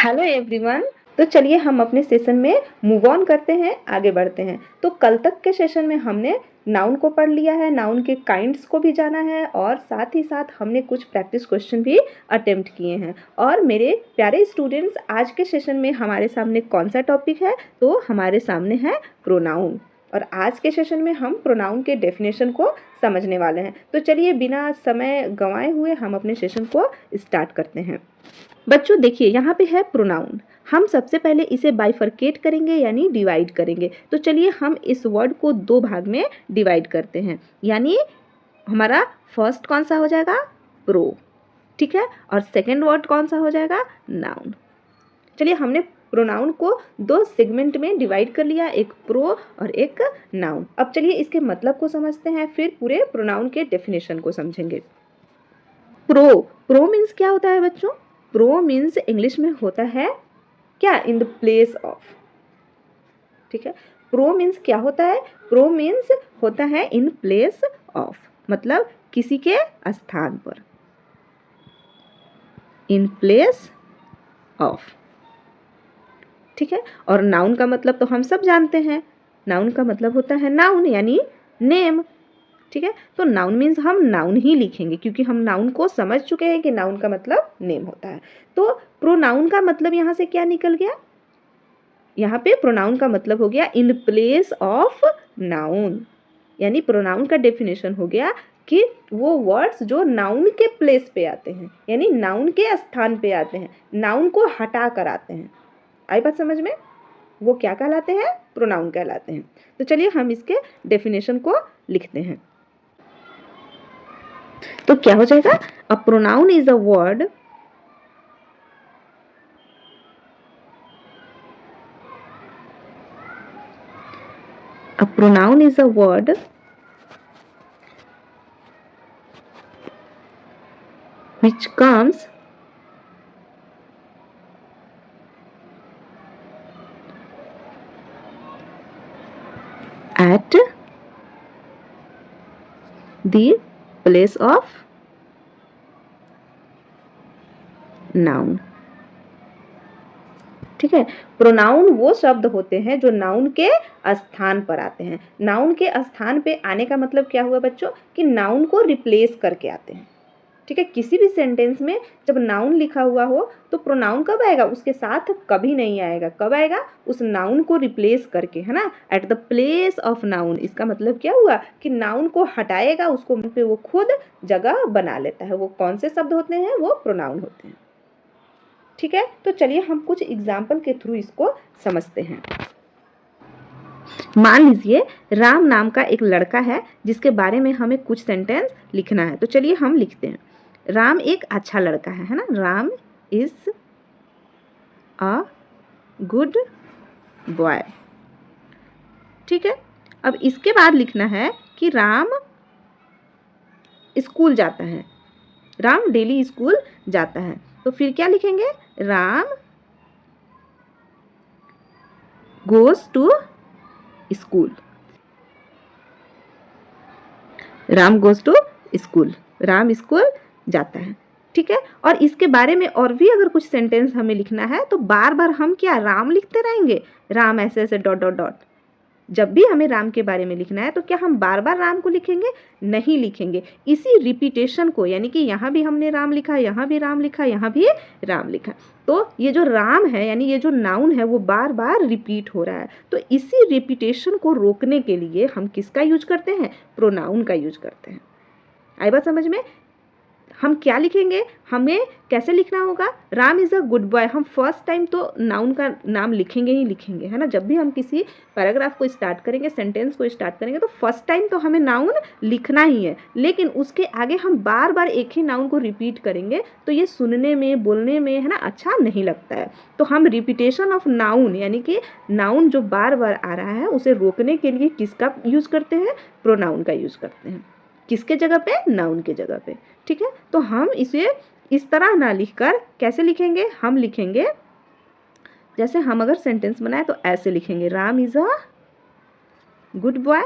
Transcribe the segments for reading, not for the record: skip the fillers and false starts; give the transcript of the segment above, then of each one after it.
Hello everyone. तो चलिए हम अपने सेशन में मूव ऑन करते हैं, आगे बढ़ते हैं। तो कल तक के सेशन में हमने नाउन को पढ़ लिया है, नाउन के काइंड्स को भी जाना है और साथ ही साथ हमने कुछ प्रैक्टिस क्वेश्चन भी अटेम्प्ट किए हैं। और मेरे प्यारे स्टूडेंट्स, आज के सेशन में हमारे सामने कौन सा टॉपिक है? तो हमारे सामने है प्रोनाउन। और आज के सेशन में हम प्रोनाउन के डेफिनेशन को समझने वाले हैं। तो चलिए बिना समय गंवाए हुए हम अपने सेशन को स्टार्ट करते हैं। बच्चों देखिए, यहाँ पे है प्रोनाउन। हम सबसे पहले इसे बाइफरकेट करेंगे यानी डिवाइड करेंगे। तो चलिए हम इस वर्ड को दो भाग में डिवाइड करते हैं। यानी हमारा फर्स्ट कौन सा हो जाएगा? प्रो, ठीक है। और सेकंड वर्ड कौन सा हो जाएगा? नाउन। चलिए हमने प्रोनाउन को दो सेगमेंट में डिवाइड कर लिया, एक प्रो और एक नाउन। अब चलिए इसके मतलब को समझते हैं, फिर पूरे प्रोनाउन के डेफिनेशन को समझेंगे। प्रो, प्रो मीन्स क्या होता है बच्चों? प्रो मीन्स इंग्लिश में होता है क्या? इन द प्लेस ऑफ, ठीक है। प्रो मीन्स क्या होता है? प्रो मीन्स होता है इन प्लेस ऑफ, मतलब किसी के स्थान पर, इन प्लेस ऑफ, ठीक है। और नाउन का मतलब तो हम सब जानते हैं, नाउन का मतलब होता है नाउन यानी नेम, ठीक है। तो नाउन मीन्स हम नाउन ही लिखेंगे क्योंकि हम नाउन को समझ चुके हैं कि नाउन का मतलब नेम होता है। तो प्रोनाउन का मतलब यहाँ से क्या निकल गया? यहाँ पे प्रोनाउन का मतलब हो गया इन प्लेस ऑफ नाउन। यानी प्रोनाउन का डेफिनेशन हो गया कि वो वर्ड्स जो नाउन के प्लेस पे आते हैं, यानी नाउन के स्थान पे आते हैं, नाउन को हटा कर आते हैं। आई बात समझ में? वो क्या कहलाते हैं? प्रोनाउन कहलाते हैं। तो चलिए हम इसके डेफिनेशन को लिखते हैं। तो क्या हो जाएगा? A pronoun is a word A pronoun is a word which comes at the place of noun, ठीक है। प्रोनाउन वो शब्द होते हैं जो नाउन के स्थान पर आते हैं। नाउन के स्थान पे आने का मतलब क्या हुआ बच्चों? कि नाउन को रिप्लेस करके आते हैं, ठीक है। किसी भी सेंटेंस में जब नाउन लिखा हुआ हो तो प्रोनाउन कब आएगा? उसके साथ कभी नहीं आएगा। कब आएगा? उस नाउन को रिप्लेस करके, है ना, at the place of noun. इसका मतलब क्या हुआ? कि नाउन को हटाएगा, उसको पे वो खुद जगह बना लेता है। वो कौन से शब्द होते हैं? वो प्रोनाउन होते हैं, ठीक है। तो चलिए हम कुछ एग्जाम्पल के थ्रू इसको समझते हैं। मान लीजिए राम नाम का एक लड़का है जिसके बारे में हमें कुछ सेंटेंस लिखना है। तो चलिए हम लिखते हैं। राम एक अच्छा लड़का है ना। Ram is a good boy, ठीक है। अब इसके बाद लिखना है कि राम स्कूल जाता है। राम डेली स्कूल जाता है। तो फिर क्या लिखेंगे? Ram goes to school. Ram goes to school, Ram school जाता है, ठीक है। और इसके बारे में और भी अगर कुछ सेंटेंस हमें लिखना है तो बार बार हम क्या राम लिखते रहेंगे? राम ऐसे ऐसे डॉट डॉट डॉट। जब भी हमें राम के बारे में लिखना है तो क्या हम बार बार राम को लिखेंगे? नहीं लिखेंगे। इसी रिपीटेशन को, यानी कि यहाँ भी हमने राम लिखा, यहाँ भी राम लिखा, यहाँ भी राम लिखा, तो ये जो राम है यानी ये जो नाउन है वो बार बार रिपीट हो रहा है। तो इसी रिपीटेशन को रोकने के लिए हम किसका यूज करते हैं? प्रोनाउन का यूज करते हैं। आई बात समझ में? हम क्या लिखेंगे? हमें कैसे लिखना होगा? Ram is a good boy. हम फर्स्ट टाइम तो नाउन का नाम लिखेंगे ही लिखेंगे, है ना। जब भी हम किसी पैराग्राफ को स्टार्ट करेंगे, सेंटेंस को स्टार्ट करेंगे, तो फर्स्ट टाइम तो हमें नाउन लिखना ही है। लेकिन उसके आगे हम बार बार एक ही नाउन को रिपीट करेंगे तो ये सुनने में, बोलने में, है ना, अच्छा नहीं लगता है। तो हम रिपीटेशन ऑफ नाउन, यानी कि नाउन जो बार बार आ रहा है उसे रोकने के लिए किसका यूज़ करते हैं? प्रोनाउन का यूज़ करते हैं। किसके जगह पे? नाउन के जगह पे, ठीक है। तो हम इसे इस तरह ना लिखकर कैसे लिखेंगे? हम लिखेंगे जैसे हम अगर सेंटेंस बनाए तो ऐसे लिखेंगे, Ram is a good boy.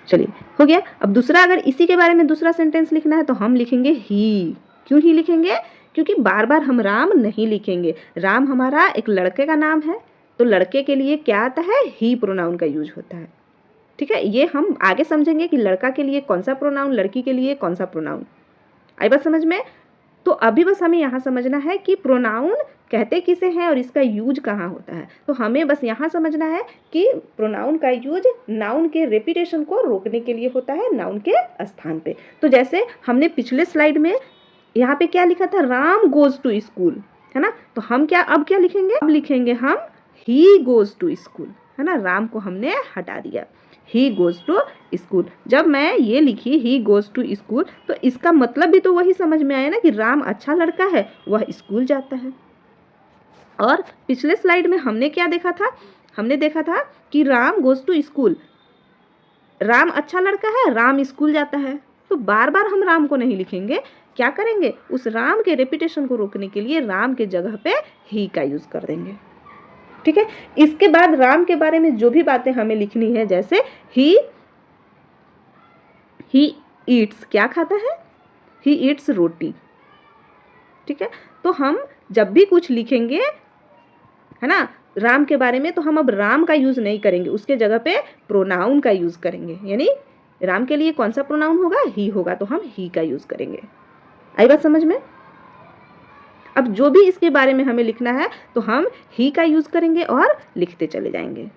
चलिए हो गया। अब दूसरा, अगर इसी के बारे में दूसरा सेंटेंस लिखना है तो हम लिखेंगे ही, क्यों ही लिखेंगे? क्योंकि बार बार हम राम नहीं लिखेंगे। राम हमारा एक लड़के का नाम है, तो लड़के के लिए क्या आता है? ही प्रोनाउन का यूज होता है। ठीक है, ये हम आगे समझेंगे कि लड़का के लिए कौन सा प्रोनाउन, लड़की के लिए कौन सा प्रोनाउन। आई बात समझ में? तो अभी बस हमें यहाँ समझना है कि प्रोनाउन कहते किसे हैं और इसका यूज कहाँ होता है। तो हमें बस यहाँ समझना है कि प्रोनाउन का यूज नाउन के रेपिटेशन को रोकने के लिए होता है, नाउन के स्थान पे। तो जैसे हमने पिछले स्लाइड में यहाँ पे क्या लिखा था? राम गोज टू स्कूल, है ना। तो हम अब क्या लिखेंगे? अब लिखेंगे हम ही गोज टू स्कूल, है ना। राम को हमने हटा दिया, ही गोज टू स्कूल। जब मैं ये लिखी ही गोज टू स्कूल, तो इसका मतलब भी तो वही समझ में आया ना कि राम अच्छा लड़का है, वह स्कूल जाता है। और पिछले स्लाइड में हमने क्या देखा था? हमने देखा था कि Ram goes to school, Ram अच्छा लड़का है, राम स्कूल जाता है। तो बार बार हम राम को नहीं लिखेंगे, क्या करेंगे? उस राम के रेपिटेशन को रोकने के लिए राम के जगह पे ही का यूज कर देंगे। ठीक है, इसके बाद राम के बारे में जो भी बातें हमें लिखनी है, जैसे ही ईट्स, क्या खाता है? ही ईट्स रोटी। ठीक है, तो हम जब भी कुछ लिखेंगे, है ना, राम के बारे में, तो हम अब राम का यूज नहीं करेंगे, उसके जगह पे प्रोनाउन का यूज करेंगे। यानी राम के लिए कौन सा प्रोनाउन होगा? ही होगा, तो हम ही का यूज करेंगे। आई बात समझ में? अब जो भी इसके बारे में हमें लिखना है, तो हम ही का यूज करेंगे और लिखते चले जाएंगे।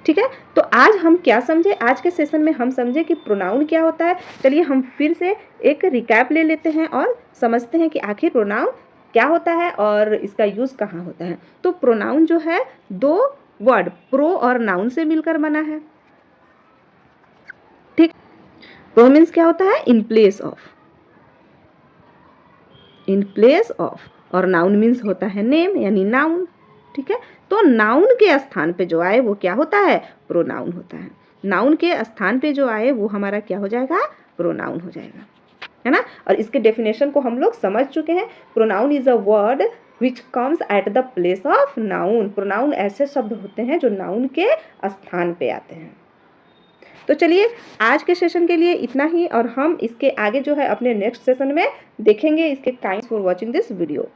ठीक है, तो आज हम क्या समझे? आज के सेशन में हम समझे कि प्रोनाउन क्या होता है। चलिए हम फिर से एक रिकैप ले लेते हैं और समझते हैं कि आखिर प्रोनाउन क्या होता है और इसका यूज कहाँ होता है। तो प्रोनाउन जो है दो वर्ड प्रो और नाउन से मिलकर बना है। ठीक, प्रो मीन्स क्या होता है? In place of, in place of, और नाउन मीन्स होता है नेम, यानी नाउन। ठीक है, तो नाउन के स्थान पे जो आए वो क्या होता है? प्रोनाउन होता है। नाउन के स्थान पे जो आए वो हमारा क्या हो जाएगा? प्रोनाउन हो जाएगा, है ना। और इसके डेफिनेशन को हम लोग समझ चुके हैं। Pronoun is a word which comes at the place of noun. Pronoun ऐसे शब्द होते हैं जो नाउन के स्थान पे आते हैं। तो चलिए आज के सेशन के लिए इतना ही, और हम इसके आगे जो है अपने नेक्स्ट सेशन में देखेंगे इसके। Thanks for watching this video.